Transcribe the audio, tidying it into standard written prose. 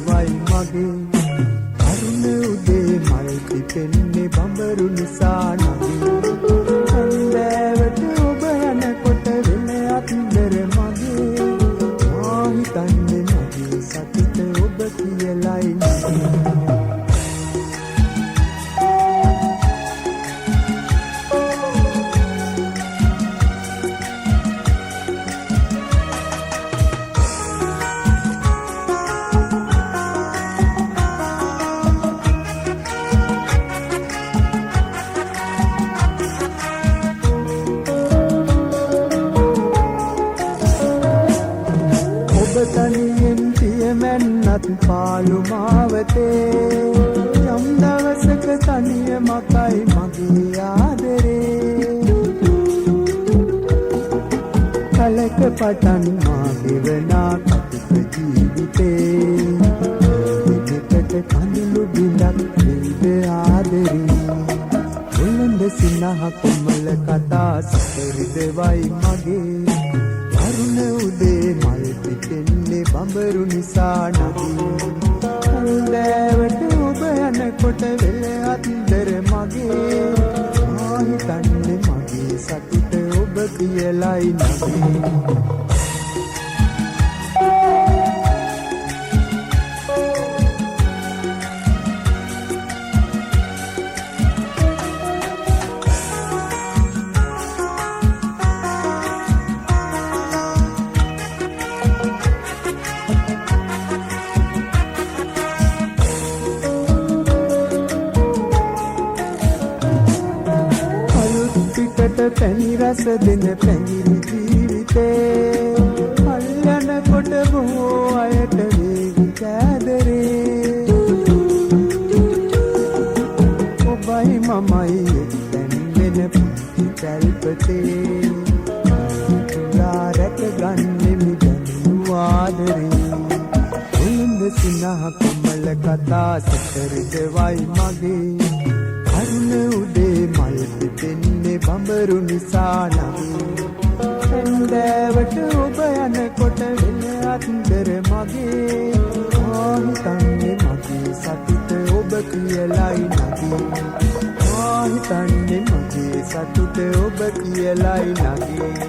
වයි මගේ අරුණ උදේ මල් පිපෙන්නේ බඹරු නිසා නගේ ඇන්දෑවට ඔබ යනකොට වෙන අත්දර මගේ මා හිතන්නේ මගේ සතුට ඔබ කියලයි නගේ තනියෙන් පියමැන්නත් පාළු මාවතේ යම් දවසක තනිය මතයි මගේ ආදරේ කලක පටන් මා ගෙවනා කටුක ජීවිතේ දෙකට කඳුළු බිඳක් වේද ආදරේ මුලින්ද සිනහ කොමල කතා සතරිද වයි මගේ අරුණ උදේ මල් පිපෙන්නේ බඹරු නිසා නදී ඇන්දෑවට ඔබ යනකොට වෙල අත්දර මගේ මා හිතන්නේ මගේ සතුට ඔබ කියලයි නදී පැණි රස දෙන පැණිරි ජීවිතේ අල්ලන කොට බොහෝ අයට වේවි කෑදරේ ඔබයි මමයි එක්තැන් වෙන පුංචි කල්පතේ තුලා රැක ගන්නෙමි දැනුණු ආදරේ මුලින්ද සිනහ කොමල කතා සතරිද වයි මගේ අරුණ උදේ මල් පිපෙන්නේ බඹරු නිසා නගේ ඇන්දෑවට ඔබ යනකොට වෙන අත්දර මගේ මා හිතන්නේ මගේ සතුට ඔබ කියලයි නගේ මා හිතන්නේ මගේ සතුට ඔබ කියලයි නගේ